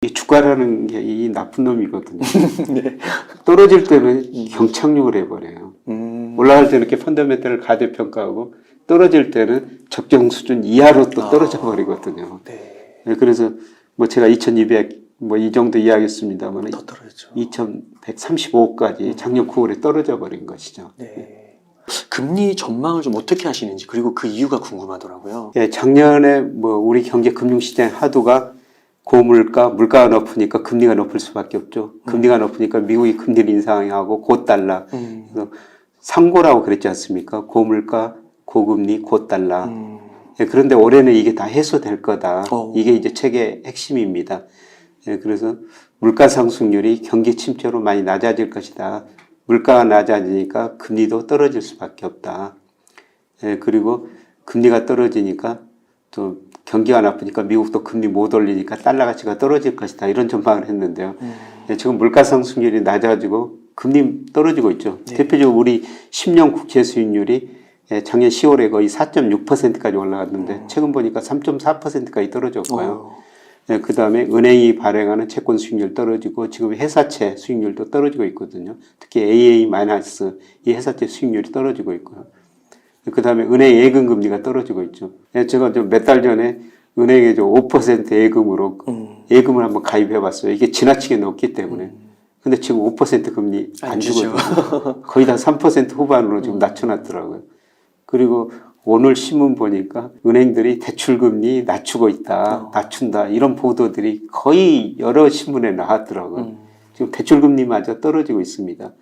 이 주가라는 게 이 나쁜 놈이거든요. 네. 떨어질 때는 경착륙을 해버려요. 올라갈 때는 이렇게 펀더멘털을 가대평가하고 떨어질 때는 적정 수준 이하로 또 떨어져 버리거든요. 네. 네, 그래서 뭐 제가 2200 뭐 이 정도 이야기했습니다만 더 떨어졌죠. 2135까지 작년 9월에 떨어져 버린 것이죠. 네. 금리 전망을 좀 어떻게 하시는지 그리고 그 이유가 궁금하더라고요. 예, 작년에 뭐 우리 경제 금융시장 하도가 고물가, 물가가 높으니까 금리가 높을 수밖에 없죠. 금리가 높으니까 미국이 금리를 인상하고 고달러. 그래서 상고라고 그랬지 않습니까? 고물가, 고금리, 고달러. 예, 그런데 올해는 이게 다 해소될 거다. 이게 이제 책의 핵심입니다. 예, 그래서 물가 상승률이 경기 침체로 많이 낮아질 것이다. 물가가 낮아지니까 금리도 떨어질 수밖에 없다. 예, 그리고 금리가 떨어지니까 또 경기가 나쁘니까 미국도 금리 못 올리니까 달러 가치가 떨어질 것이다. 이런 전망을 했는데요. 예, 지금 물가 상승률이 낮아지고 금리 떨어지고 있죠. 네. 대표적으로 우리 10년 국채 수익률이 예, 작년 10월에 거의 4.6%까지 올라갔는데 최근 보니까 3.4%까지 떨어졌고요. 예, 그 다음에 은행이 발행하는 채권 수익률 떨어지고 지금 회사채 수익률도 떨어지고 있거든요. 특히 AA- 이 회사채 수익률이 떨어지고 있고요. 그 다음에 은행 예금 금리가 떨어지고 있죠. 예, 제가 좀 몇 달 전에 은행에 5% 예금으로 예금을 한번 가입해 봤어요. 이게 지나치게 높기 때문에. 근데 지금 5% 금리 안 주거든요. 거의 다 3% 후반으로 지금 낮춰놨더라고요. 그리고 오늘 신문 보니까 은행들이 대출금리 낮추고 있다, 낮춘다, 이런 보도들이 거의 여러 신문에 나왔더라고요. 지금 대출금리마저 떨어지고 있습니다.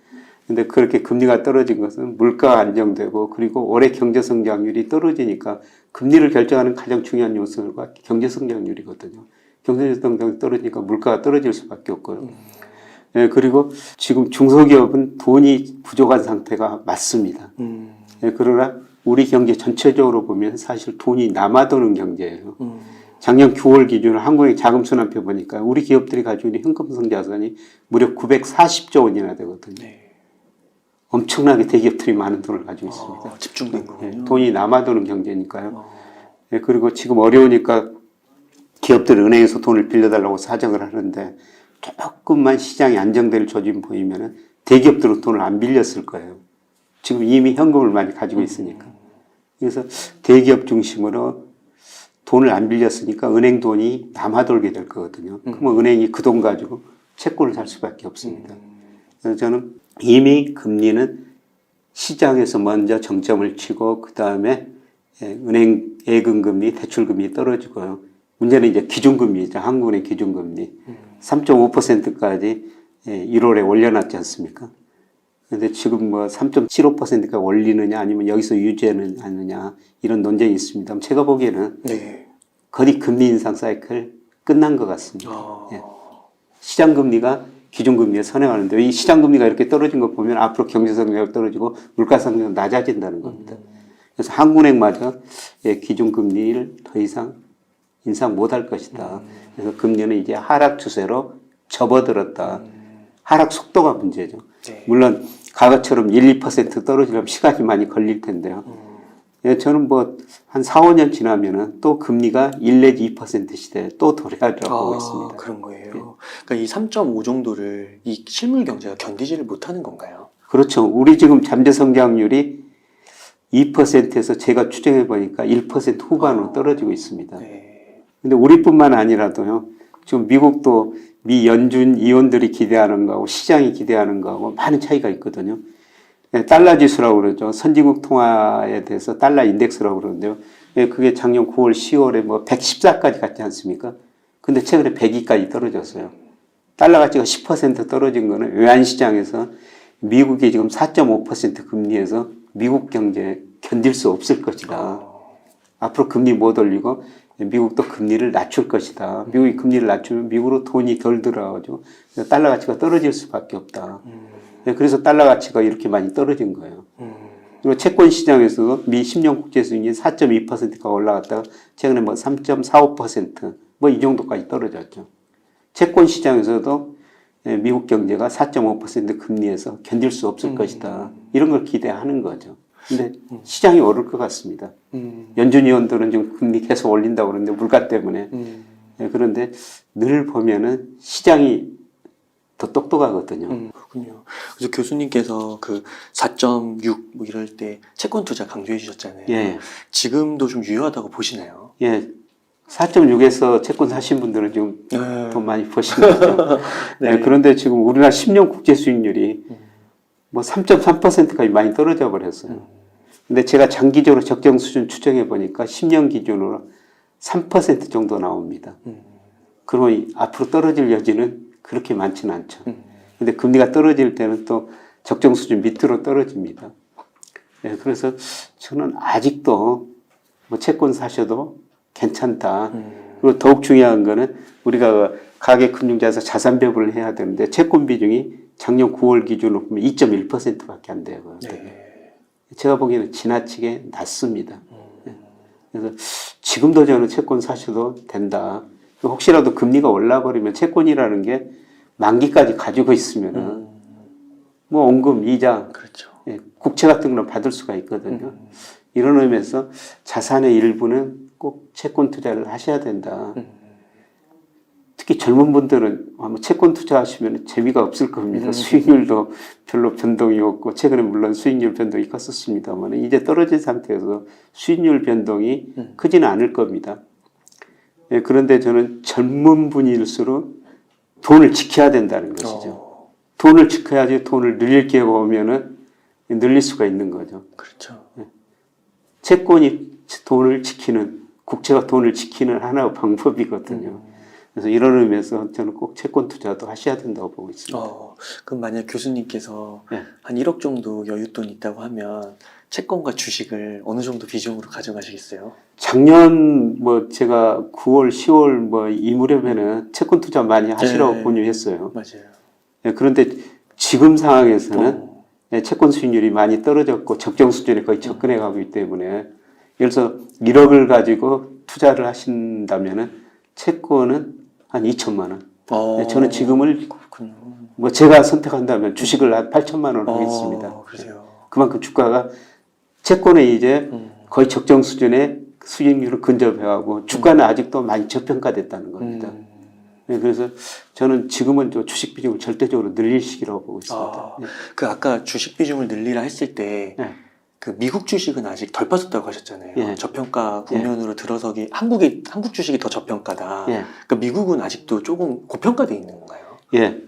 근데 그렇게 금리가 떨어진 것은 물가가 안정되고 그리고 올해 경제성장률이 떨어지니까 금리를 결정하는 가장 중요한 요소가 경제성장률이거든요. 경제성장률이 떨어지니까 물가가 떨어질 수밖에 없고요. 예, 그리고 지금 중소기업은 돈이 부족한 상태가 맞습니다. 예, 그러나 우리 경제 전체적으로 보면 사실 돈이 남아도는 경제예요. 작년 9월 기준으로 한국의 자금순환표 보니까 우리 기업들이 가지고 있는 현금성 자산이 무려 940조 원이나 되거든요. 네. 엄청나게 대기업들이 많은 돈을 가지고 있습니다. 집중된 거군요. 예, 돈이 남아도는 경제니까요. 예, 그리고 지금 어려우니까 기업들 은행에서 돈을 빌려달라고 사정을 하는데 조금만 시장이 안정될 조짐 보이면은 대기업들은 돈을 안 빌렸을 거예요. 지금 이미 현금을 많이 가지고 있으니까. 그래서 대기업 중심으로 돈을 안 빌렸으니까 은행 돈이 남아돌게 될 거거든요. 그러면 은행이 그 돈 가지고 채권을 살 수밖에 없습니다. 그래서 저는 이미 금리는 시장에서 먼저 정점을 치고 그 다음에 은행 예금금리, 대출금리 떨어지고요. 문제는 이제 기준금리죠. 한국은행 기준금리. 3.5%까지 1월에 올려놨지 않습니까? 근데 지금 뭐 3.75%까지 올리느냐 아니면 여기서 유지하느냐 이런 논쟁이 있습니다. 제가 보기에는 거의 금리 인상 사이클 끝난 것 같습니다. 예. 시장금리가 기준금리에 선행하는데 이 시장금리가 이렇게 떨어진 거 보면 앞으로 경제성장이 떨어지고 물가상승이 낮아진다는 겁니다. 그래서 한국은행마저 기준금리를 더 이상 인상 못할 것이다. 그래서 금리는 이제 하락 추세로 접어들었다. 하락 속도가 문제죠. 물론 과거처럼 1, 2% 떨어지려면 시간이 많이 걸릴 텐데요. 예, 저는 뭐 한 4, 5년 지나면은 또 금리가 1 내지 2% 시대에 또 도래하리라고 보고 있습니다. 그런 거예요. 그러니까 이 3.5 정도를 이 실물 경제가 견디지를 못하는 건가요? 그렇죠. 우리 지금 잠재 성장률이 2%에서 제가 추정해 보니까 1% 후반으로 떨어지고 있습니다. 근데 우리뿐만 아니라도요. 지금 미국도 미 연준 의원들이 기대하는 거하고 시장이 기대하는 거하고 많은 차이가 있거든요. 달러 지수라고 그러죠. 선진국 통화에 대해서 달러 인덱스라고 그러는데요. 그게 작년 9월, 10월에 뭐 114까지 갔지 않습니까? 근데 최근에 102까지 떨어졌어요. 달러 가치가 10% 떨어진 거는 외환시장에서 미국이 지금 4.5% 금리에서 미국 경제 견딜 수 없을 것이다. 앞으로 금리 못 올리고 미국도 금리를 낮출 것이다. 미국이 금리를 낮추면 미국으로 돈이 덜 들어가죠. 달러 가치가 떨어질 수밖에 없다. 그래서 달러 가치가 이렇게 많이 떨어진 거예요. 그리고 채권 시장에서도 미 10년 국채 수익률이 4.2%가 올라갔다가 최근에 뭐 3.45% 뭐 이 정도까지 떨어졌죠. 채권 시장에서도 미국 경제가 4.5% 금리에서 견딜 수 없을 것이다. 이런 걸 기대하는 거죠. 근데 시장이 오를 것 같습니다. 연준 위원들은 지금 금리 계속 올린다고 그러는데 물가 때문에 그런데 늘 보면은 시장이 더 똑똑하거든요. 그렇군요. 그래서 교수님께서 그 4.6 뭐 이럴 때 채권 투자 강조해 주셨잖아요. 예. 지금도 좀 유효하다고 보시나요? 예. 4.6에서 채권 사신 분들은 지금 네. 돈 많이 버시는 거죠. 네. 네, 그런데 지금 우리나라 10년 국제 수익률이 뭐 3.3%까지 많이 떨어져 버렸어요. 근데 제가 장기적으로 적정 수준 추정해 보니까 10년 기준으로 3% 정도 나옵니다. 그러면 앞으로 떨어질 여지는 그렇게 많지는 않죠. 근데 금리가 떨어질 때는 또 적정 수준 밑으로 떨어집니다. 네, 그래서 저는 아직도 뭐 채권 사셔도 괜찮다. 그리고 더욱 중요한 거는 우리가 가계금융자에서 자산 배분을 해야 되는데 채권 비중이 작년 9월 기준으로 보면 2.1%밖에 안 돼요. 네. 제가 보기에는 지나치게 낮습니다. 그래서 지금도 저는 채권 사셔도 된다. 혹시라도 금리가 올라버리면 채권이라는 게 만기까지 가지고 있으면은 뭐 원금, 이자, 그렇죠. 국채 같은 거는 받을 수가 있거든요. 이런 의미에서 자산의 일부는 꼭 채권 투자를 하셔야 된다. 특히 젊은 분들은 아마 채권 투자하시면 재미가 없을 겁니다. 수익률도 별로 변동이 없고 최근에 물론 수익률 변동이 컸었습니다만 이제 떨어진 상태에서 수익률 변동이 크지는 않을 겁니다. 그런데 저는 젊은 분일수록 돈을 지켜야 된다는 것이죠. 돈을 지켜야지 돈을 늘릴 기회가 오면은 늘릴 수가 있는 거죠. 그렇죠. 채권이 돈을 지키는, 국채가 돈을 지키는 하나의 방법이거든요. 그래서 이런 의미에서 저는 꼭 채권 투자도 하셔야 된다고 보고 있습니다. 그럼 만약 교수님께서 네. 한 1억 정도 여윳돈 있다고 하면 채권과 주식을 어느 정도 비중으로 가져가시겠어요? 작년 뭐 제가 9월, 10월 뭐 이 무렵에는 채권 투자 많이 하시라고 네. 권유했어요. 맞아요. 그런데 지금 상황에서는 채권 수익률이 많이 떨어졌고 적정 수준에 거의 접근해 가고 있기 때문에 예를 들어서 1억을 가지고 투자를 하신다면은 채권은 한 2천만 원. 저는 지금을 그렇군요. 뭐 제가 선택한다면 주식을 한 8천만 원 하겠습니다. 그래요. 그만큼 주가가 채권에 이제 거의 적정 수준의 수익률을 근접해가고 주가는 아직도 많이 저평가됐다는 겁니다. 그래서 저는 지금은 저 주식 비중을 절대적으로 늘릴 시기라고 보고 있습니다. 그 아까 주식 비중을 늘리라 했을 때 그 미국 주식은 아직 덜 빠졌다고 하셨잖아요. 예. 저평가 국면으로 들어서기 한국 주식이 더 저평가다. 그러니까 미국은 아직도 조금 고평가돼 있는 건가요? 예.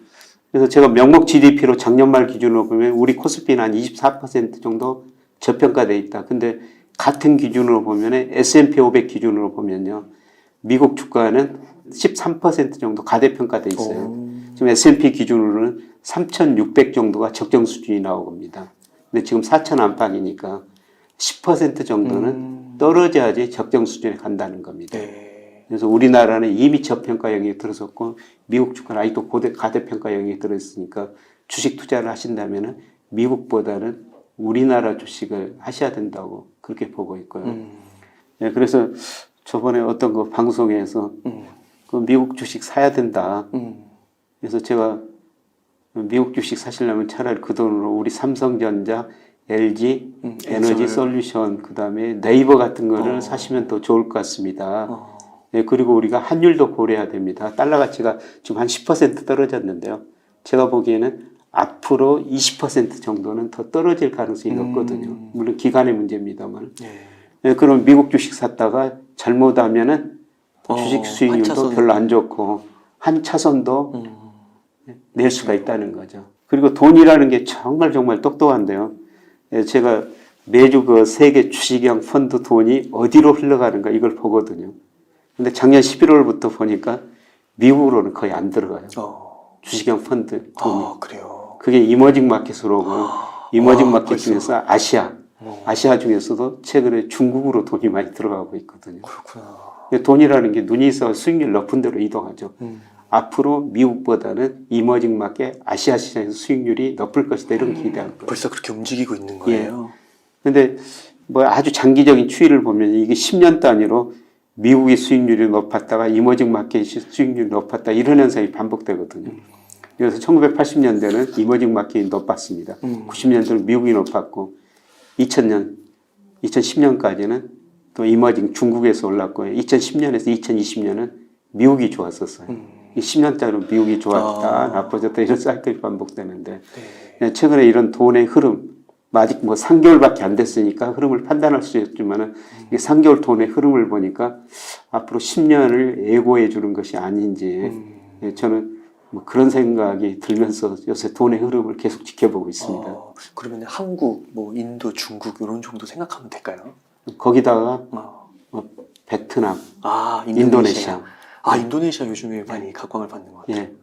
그래서 제가 명목 GDP로 작년 말 기준으로 보면 우리 코스피는 한 24% 정도 저평가돼 있다. 근데 같은 기준으로 보면 S&P 500 기준으로 보면요. 미국 주가는 13% 정도 가대평가돼 있어요. 지금 S&P 기준으로는 3,600 정도가 적정 수준이 나옵니다. 근데 지금 4,000 안팎이니까 10% 정도는 떨어져야지 적정 수준에 간다는 겁니다. 그래서 우리나라는 이미 저평가 영역에 들어섰고 미국 주가는 아직도 가대평가 영역에 들어있으니까 주식 투자를 하신다면 미국보다는 우리나라 주식을 하셔야 된다고 그렇게 보고 있고요. 그래서 저번에 어떤 그 방송에서 그 미국 주식 사야 된다. 그래서 제가 미국 주식 사시려면 차라리 그 돈으로 우리 삼성전자, LG, 에너지 솔루션, 그 다음에 네이버 같은 거를 사시면 더 좋을 것 같습니다. 그리고 우리가 환율도 고려해야 됩니다. 달러 가치가 지금 한 10% 떨어졌는데요. 제가 보기에는 앞으로 20% 정도는 더 떨어질 가능성이 높거든요. 물론 기간의 문제입니다만. 그럼 미국 주식 샀다가 잘못하면은 주식 수익률도 별로 안 좋고 한 차선도 낼 수가 있다는 거죠. 그리고 돈이라는 게 정말 똑똑한데요. 제가 매주 그 세계 주식형 펀드 돈이 어디로 흘러가는가 이걸 보거든요. 근데 작년 11월부터 보니까 미국으로는 거의 안 들어가요. 주식형 펀드 돈이. 그래요. 그게 이머징 마켓으로 오고 이머징 마켓 중에서 아시아 중에서도 최근에 중국으로 돈이 많이 들어가고 있거든요. 그렇구나. 돈이라는 게 눈이 있어 수익률 높은 데로 이동하죠. 앞으로 미국보다는 이머징 마켓 아시아 시장에서 수익률이 높을 것이다 이런 기대한 거예요. 벌써 그렇게 움직이고 있는 거예요. 그런데 뭐 아주 장기적인 추이를 보면 이게 10년 단위로 미국의 수익률이 높았다가 이머징 마켓의 수익률이 높았다 이런 현상이 반복되거든요. 그래서 1980년대는 이머징 마켓이 높았습니다. 90년대는 미국이 높았고 2000년, 2010년까지는 또 이머징 중국에서 올랐고 2010년에서 2020년은 미국이 좋았었어요. 이 10년짜리 미국이 좋았다, 아. 나빠졌다 이런 사이클이 반복되는데 네. 최근에 이런 돈의 흐름, 아직 뭐 3개월밖에 안 됐으니까 흐름을 판단할 수 있지만은 이 3개월 돈의 흐름을 보니까 앞으로 10년을 예고해 주는 것이 아닌지 저는 뭐 그런 생각이 들면서 요새 돈의 흐름을 계속 지켜보고 있습니다. 그러면 한국, 뭐 인도, 중국 이런 정도 생각하면 될까요? 거기다가 뭐 베트남, 인도네시아. 인도네시아 요즘에 많이 각광을 받는 것 같아요. 예.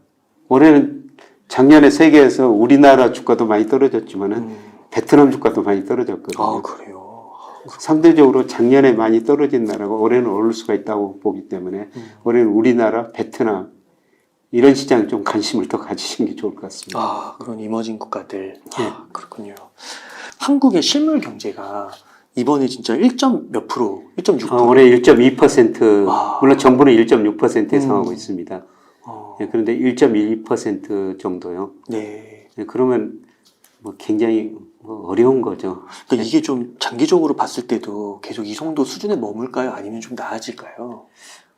올해는 작년에 세계에서 우리나라 주가도 많이 떨어졌지만은 베트남 주가도 많이 떨어졌거든요. 아, 그래요? 상대적으로 작년에 많이 떨어진 나라가 올해는 오를 수가 있다고 보기 때문에 올해는 우리나라, 베트남 이런 시장에 좀 관심을 더 가지시는 게 좋을 것 같습니다. 그런 이머징 국가들. 네. 그렇군요. 한국의 실물 경제가 이번에 진짜 1점 몇 프로, 1.6%. 올해 1.2%, 물론 정부는 1.6% 예상하고 있습니다. 그런데 1.1% 정도요. 네. 그러면 뭐 굉장히 어려운 거죠. 그러니까 이게 좀 장기적으로 봤을 때도 계속 이 정도 수준에 머물까요? 아니면 좀 나아질까요?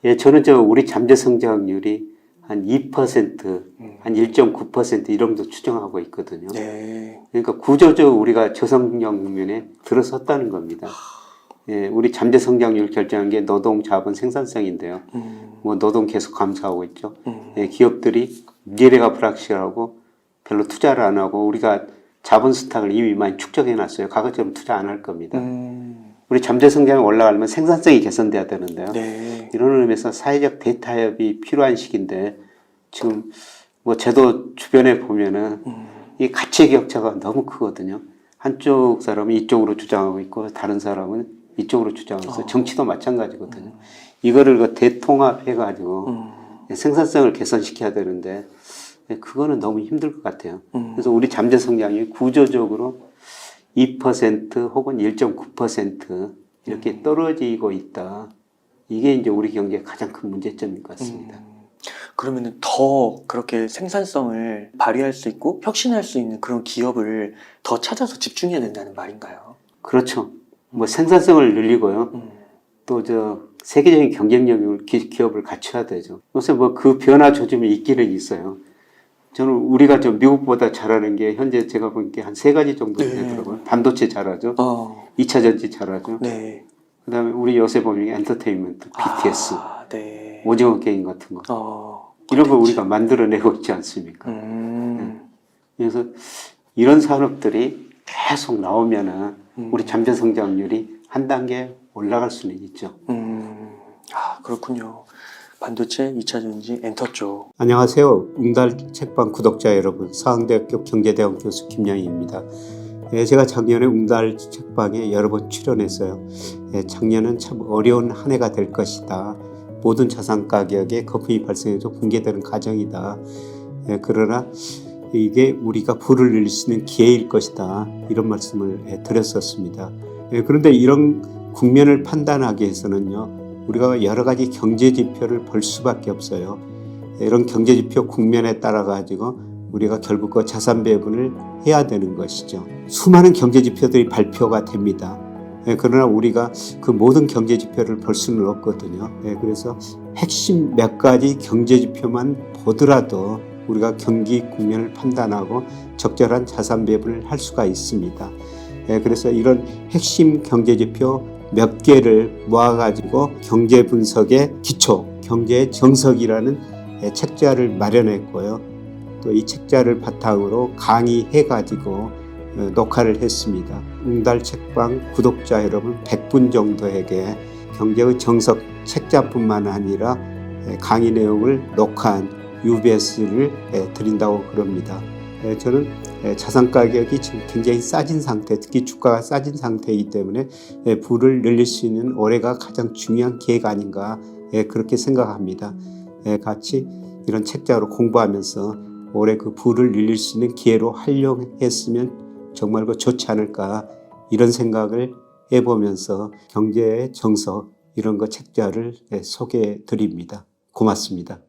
예, 저는 우리 잠재 성장률이 한 2%, 한 1.9% 이런 정도 추정하고 있거든요. 네. 그러니까 구조적으로 우리가 저성장 국면에 들어섰다는 겁니다. 예, 우리 잠재 성장률 결정한 게 노동, 자본, 생산성인데요. 뭐 노동 계속 감소하고 있죠. 예, 기업들이 미래가 불확실하고 별로 투자를 안 하고 우리가 자본 스탁을 이미 많이 축적해 놨어요. 과거처럼 투자 안 할 겁니다. 우리 잠재 성장이 올라가려면 생산성이 개선돼야 되는데요. 네. 이런 의미에서 사회적 대타협이 필요한 시기인데 지금 뭐 제도 주변에 보면은 이 가치 격차가 너무 크거든요. 한쪽 사람은 이쪽으로 주장하고 있고 다른 사람은 이쪽으로 주장하고 있어요. 정치도 마찬가지거든요. 이거를 대통합해가지고 생산성을 개선시켜야 되는데 그거는 너무 힘들 것 같아요. 그래서 우리 잠재 성장이 구조적으로 2% 혹은 1.9% 이렇게 떨어지고 있다. 이게 이제 우리 경제의 가장 큰 문제점인 것 같습니다. 그러면은 더 그렇게 생산성을 발휘할 수 있고 혁신할 수 있는 그런 기업을 더 찾아서 집중해야 된다는 말인가요? 그렇죠. 뭐 생산성을 늘리고요. 또 세계적인 경쟁력을 기업을 갖춰야 되죠. 요새 뭐 그 변화 조짐이 있기는 있어요. 저는 우리가 미국보다 잘하는 게 현재 제가 보니까 한 3가지 정도 되더라고요. 반도체 잘하죠. 2차 전지 잘하죠. 네. 그 다음에 우리 요새 보면 엔터테인먼트, BTS, 네. 오징어 게임 같은 거. 이런 거 우리가 만들어내고 있지 않습니까? 네. 그래서 이런 산업들이 계속 나오면은 우리 잠재 성장률이 한 단계 올라갈 수는 있죠. 그렇군요. 반도체, 2차 전지, 엔터 쪽. 안녕하세요. 웅달 책방 구독자 여러분. 서강대학교 경제대학 교수 김영희입니다. 제가 작년에 웅달 책방에 여러 번 출연했어요. 작년은 참 어려운 한 해가 될 것이다. 모든 자산 가격에 거품이 발생해서 붕괴되는 과정이다. 그러나 이게 우리가 부를 늘릴 수 있는 기회일 것이다. 이런 말씀을 드렸었습니다. 그런데 이런 국면을 판단하기 위해서는요. 우리가 여러 가지 경제 지표를 볼 수밖에 없어요. 이런 경제 지표 국면에 따라 가지고 우리가 결국 그 자산 배분을 해야 되는 것이죠. 수많은 경제 지표들이 발표가 됩니다. 그러나 우리가 그 모든 경제 지표를 볼 수는 없거든요. 그래서 핵심 몇 가지 경제 지표만 보더라도 우리가 경기 국면을 판단하고 적절한 자산 배분을 할 수가 있습니다. 그래서 이런 핵심 경제 지표 몇 개를 모아가지고 경제 분석의 기초, 경제의 정석이라는 책자를 마련했고요. 또 이 책자를 바탕으로 강의해가지고 녹화를 했습니다. 웅달 책방 구독자 여러분 100분 정도에게 경제의 정석 책자뿐만 아니라 강의 내용을 녹화한 UBS를 드린다고 그럽니다. 저는 자산 가격이 지금 굉장히 싸진 상태, 특히 주가가 싸진 상태이기 때문에 부를 늘릴 수 있는 올해가 가장 중요한 기회가 아닌가 그렇게 생각합니다. 같이 이런 책자로 공부하면서 올해 그 부를 늘릴 수 있는 기회로 활용했으면 정말 좋지 않을까 이런 생각을 해보면서 경제의 정석 이런 거 책자를 소개해 드립니다. 고맙습니다.